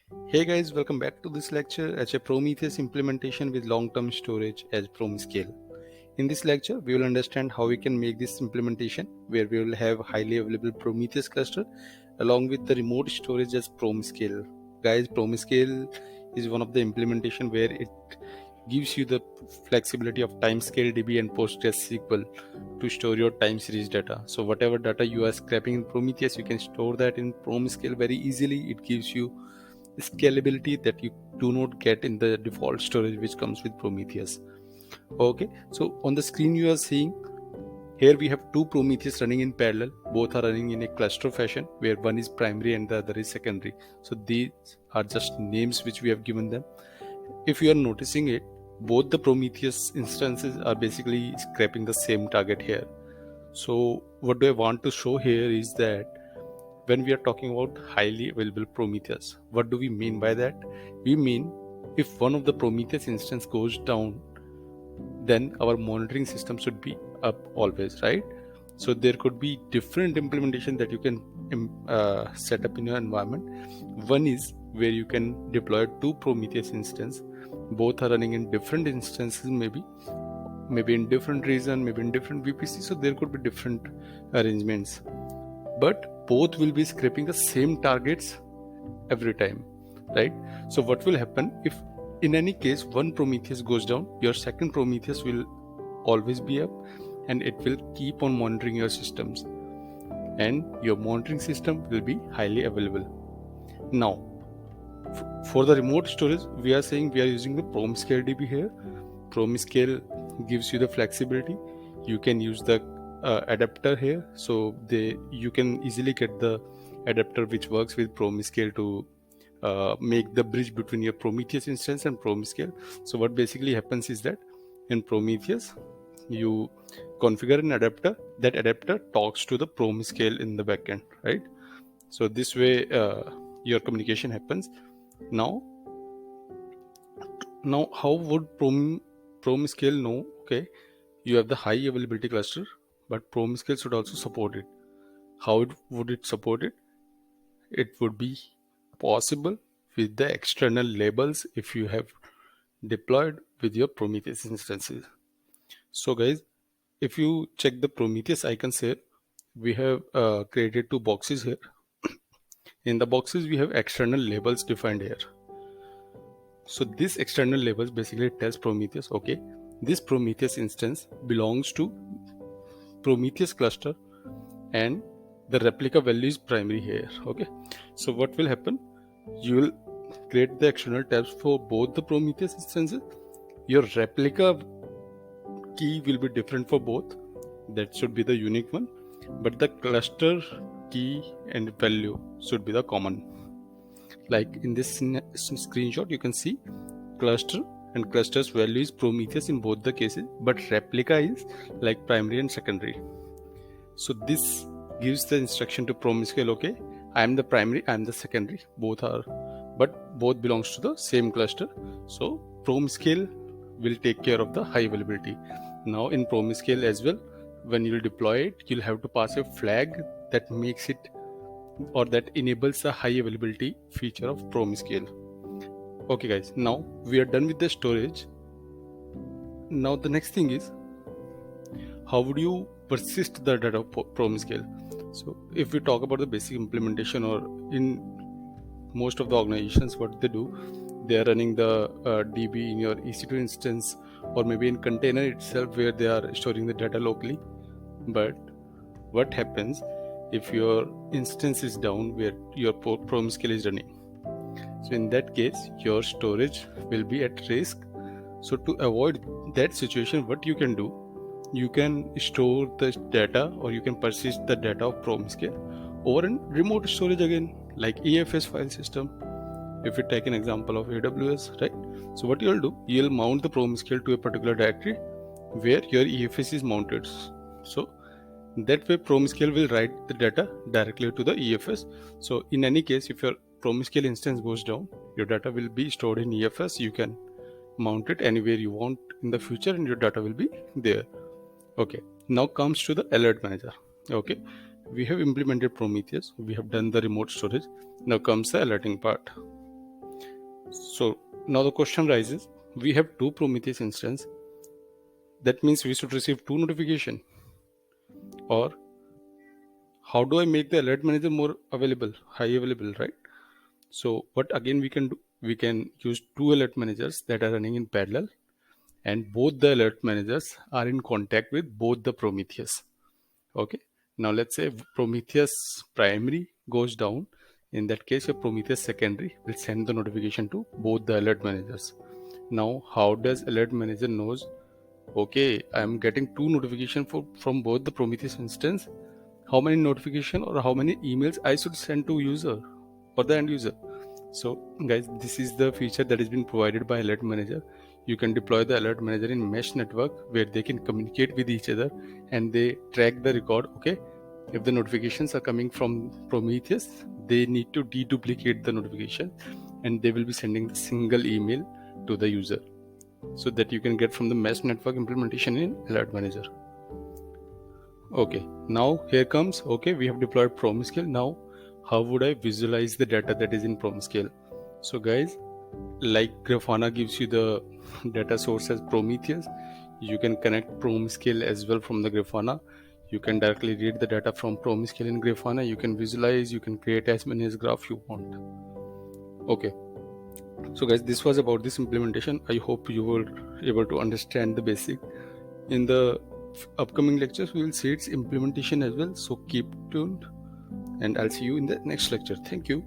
Hey guys, welcome back to this lecture as a Prometheus implementation with long-term storage as PromiScale. In this lecture, we will understand how we can make this implementation where we will have highly available Prometheus cluster along with the remote storage as PromiScale. Guys, PromiScale is one of the implementation where it gives you the flexibility of timescale DB and PostgreSQL to store your time series data. So whatever data you are scraping in Prometheus, you can store that in PromiScale very easily. It gives you scalability that you do not get in the default storage which comes with Prometheus. Okay, so on the screen you are seeing here we have two Prometheus running in parallel. Both are running in a cluster fashion where one is primary and the other is secondary. So these are just names which we have given them. If you are noticing it, both the Prometheus instances are basically scraping the same target here. So what do I want to show here is that when we are talking about highly available Prometheus, what do we mean by that? We mean if one of the Prometheus instance goes down, then our monitoring system should be up always, right? So there could be different implementation that you can set up in your environment. One is where you can deploy two Prometheus instances. Both are running in different instances, maybe in different region, maybe in different VPC. So there could be different arrangements, but both will be scraping the same targets every time, right? So what will happen if in any case one Prometheus goes down, your second Prometheus will always be up and it will keep on monitoring your systems and your monitoring system will be highly available. Now for the remote storage, we are saying we are using the PromiScale DB here. PromiScale gives you the flexibility. You can use the adapter here, so you can easily get the adapter which works with PromiScale to make the bridge between your Prometheus instance and PromiScale. So what basically happens is that in Prometheus you configure an adapter. That adapter talks to the PromiScale in the backend, right? So this way your communication happens. Now how would PromiScale know? Okay, you have the high availability cluster, but PromiScale should also support it. How would it support it? It would be possible with the external labels if you have deployed with your Prometheus instances. So guys, if you check the Prometheus icons here, we have created two boxes here. In the boxes we have external labels defined here. So this external labels basically tells Prometheus, okay, this Prometheus instance belongs to Prometheus cluster and the replica value is primary here. Okay, so what will happen? You will create the external tabs for both the Prometheus instances. Your replica key will be different for both. That should be the unique one, but the cluster key and value should be the common. Like in this screenshot, you can see cluster and cluster's value is Prometheus in both the cases, but replica is like primary and secondary. So this gives the instruction to PromiScale, okay, I am the primary, I am the secondary, both belongs to the same cluster. So PromiScale will take care of the high availability. Now in PromiScale as well, when you deploy it, you'll have to pass a flag that makes it or that enables the high availability feature of PromiScale. Okay guys, now we are done with the storage. Now the next thing is, how would you persist the data of PromiScale? So if we talk about the basic implementation, or in most of the organizations, what they do, they are running the DB in your EC2 instance or maybe in container itself where they are storing the data locally. But what happens if your instance is down where your PromiScale is running? So in that case, your storage will be at risk. So to avoid that situation, what you can do, you can store the data or you can persist the data of PromiScale over in remote storage again, like EFS file system. If we take an example of AWS, right? So what you'll do, you'll mount the PromiScale to a particular directory where your EFS is mounted. So that way PromiScale will write the data directly to the EFS. So in any case, if your PromiScale instance goes down, your data will be stored in EFS. You can mount it anywhere you want in the future and your data will be there. Okay, now comes to the alert manager. Okay, we have implemented Prometheus, we have done the remote storage. Now comes the alerting part. So now the question rises, we have two Prometheus instances. That means we should receive two notification. Or how do I make the alert manager more available, high available, right? So what again we can do, we can use two alert managers that are running in parallel, and both the alert managers are in contact with both the Prometheus. Okay, now let's say Prometheus primary goes down. In that case, your Prometheus secondary will send the notification to both the alert managers. Now how does alert manager knows, okay, I'm getting two notification from both the Prometheus instance, how many notification or how many emails I should send to user or the end user? So guys, this is the feature that has been provided by alert manager. You can deploy the alert manager in mesh network where they can communicate with each other and they track the record. Okay, if the notifications are coming from Prometheus, they need to deduplicate the notification and they will be sending the single email to the user, so that you can get from the mesh network implementation in alert manager. Okay, now here comes, okay, we have deployed Prometheus. Now how would I visualize the data that is in Prometheus? So guys, like Grafana gives you the data source as Prometheus, you can connect Prometheus as well from the Grafana. You can directly read the data from Prometheus in Grafana. You can visualize, you can create as many as graph you want. Okay, so guys, this was about this implementation. I hope you were able to understand the basic. In the upcoming lectures, we will see its implementation as well. So keep tuned and I'll see you in the next lecture. Thank you.